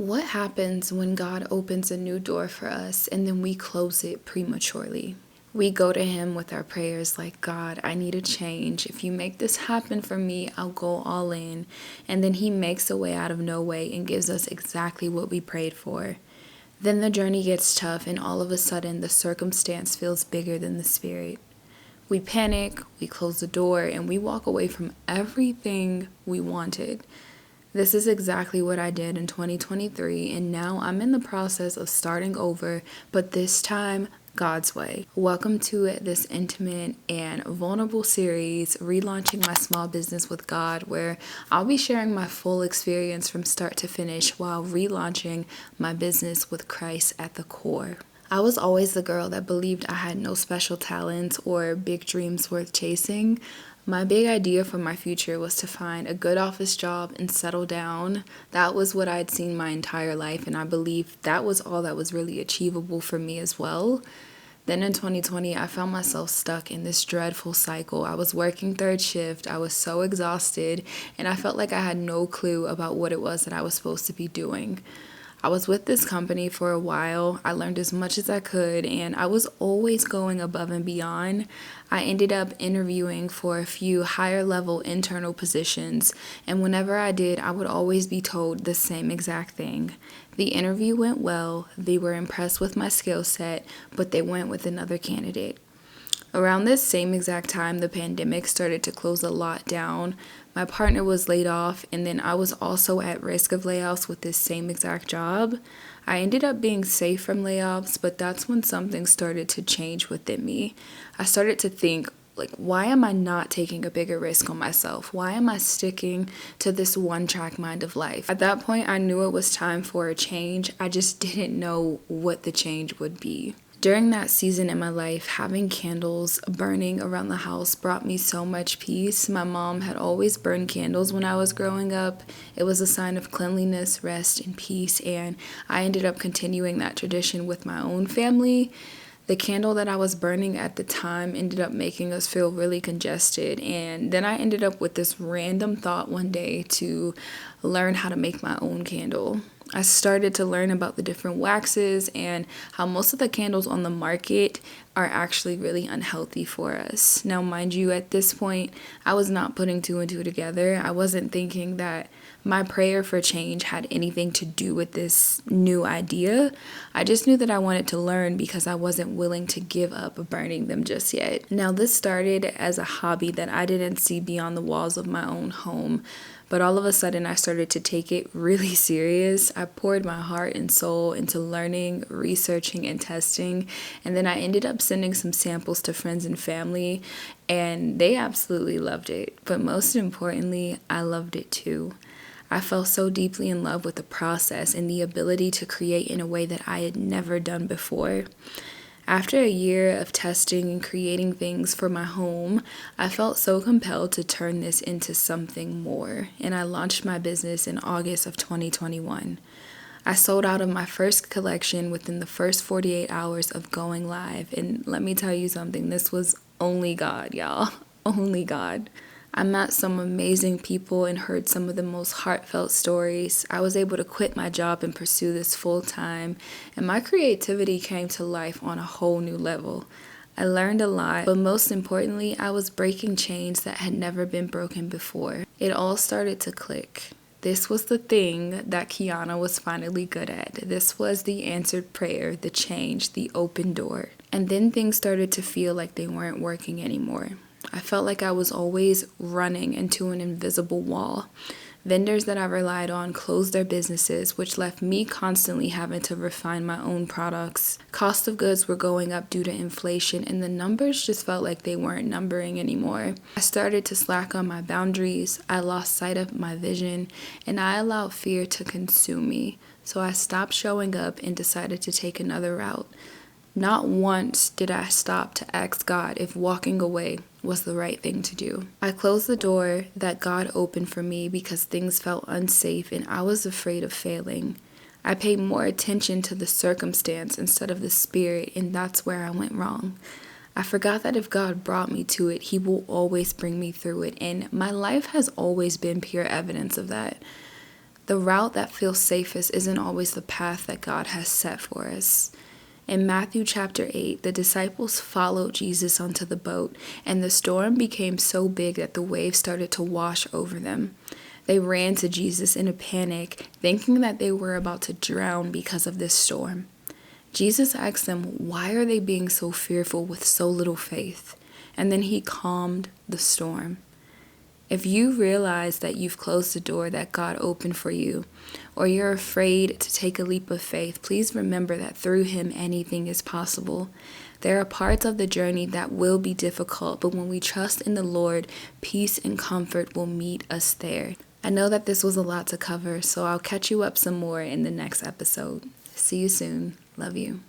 What happens when God opens a new door for us and then we close it prematurely? We go to Him with our prayers like, God, I need a change. If you make this happen for me, I'll go all in. And then He makes a way out of no way and gives us exactly what we prayed for. Then the journey gets tough, and all of a sudden, the circumstance feels bigger than the spirit. We panic, we close the door, and we walk away from everything we wanted. This is exactly what I did in 2023, and now I'm in the process of starting over, but this time, God's way. Welcome to this intimate and vulnerable series, Relaunching My Small Business with God, where I'll be sharing my full experience from start to finish while relaunching my business with Christ at the core. I was always the girl that believed I had no special talents or big dreams worth chasing. My big idea for my future was to find a good office job and settle down. That was what I'd seen my entire life, and I believed that was all that was really achievable for me as well. Then in 2020, I found myself stuck in this dreadful cycle. I was working third shift, I was so exhausted, and I felt like I had no clue about what it was that I was supposed to be doing. I was with this company for a while. I learned as much as I could, and I was always going above and beyond. I ended up interviewing for a few higher level internal positions, and whenever I did, I would always be told the same exact thing. The interview went well, they were impressed with my skill set, but they went with another candidate. Around this same exact time, the pandemic started to close a lot down. My partner was laid off, and then I was also at risk of layoffs with this same exact job. I ended up being safe from layoffs, but that's when something started to change within me. I started to think, why am I not taking a bigger risk on myself? Why am I sticking to this one-track mind of life? At that point, I knew it was time for a change. I just didn't know what the change would be. During that season in my life, having candles burning around the house brought me so much peace. My mom had always burned candles when I was growing up. It was a sign of cleanliness, rest, and peace, and I ended up continuing that tradition with my own family. The candle that I was burning at the time ended up making us feel really congested, and then I ended up with this random thought one day to learn how to make my own candle. I started to learn about the different waxes and how most of the candles on the market are actually really unhealthy for us. Now, mind you, at this point, I was not putting two and two together. I wasn't thinking that my prayer for change had anything to do with this new idea. I just knew that I wanted to learn because I wasn't willing to give up burning them just yet. Now, this started as a hobby that I didn't see beyond the walls of my own home. But all of a sudden, I started to take it really serious. I poured my heart and soul into learning, researching, and testing. And then I ended up sending some samples to friends and family, and they absolutely loved it. But most importantly, I loved it too. I fell so deeply in love with the process and the ability to create in a way that I had never done before. After a year of testing and creating things for my home, I felt so compelled to turn this into something more, and I launched my business in August of 2021. I sold out of my first collection within the first 48 hours of going live, and let me tell you something, this was only God, y'all. Only God. I met some amazing people and heard some of the most heartfelt stories. I was able to quit my job and pursue this full time, and my creativity came to life on a whole new level. I learned a lot, but most importantly, I was breaking chains that had never been broken before. It all started to click. This was the thing that Kiana was finally good at. This was the answered prayer, the change, the open door. And then things started to feel like they weren't working anymore. I felt like I was always running into an invisible wall. Vendors that I relied on closed their businesses, which left me constantly having to refine my own products. Cost of goods were going up due to inflation, and the numbers just felt like they weren't numbering anymore. I started to slack on my boundaries, I lost sight of my vision, and I allowed fear to consume me. So I stopped showing up and decided to take another route. Not once did I stop to ask God if walking away was the right thing to do. I closed the door that God opened for me because things felt unsafe and I was afraid of failing. I paid more attention to the circumstance instead of the spirit, and that's where I went wrong. I forgot that if God brought me to it, He will always bring me through it, and my life has always been pure evidence of that. The route that feels safest isn't always the path that God has set for us. In Matthew chapter 8, the disciples followed Jesus onto the boat, and the storm became so big that the waves started to wash over them. They ran to Jesus in a panic, thinking that they were about to drown because of this storm. Jesus asked them, why are they being so fearful with so little faith? And then he calmed the storm. If you realize that you've closed the door that God opened for you, or you're afraid to take a leap of faith, please remember that through him anything is possible. There are parts of the journey that will be difficult, but when we trust in the Lord, peace and comfort will meet us there. I know that this was a lot to cover, so I'll catch you up some more in the next episode. See you soon. Love you.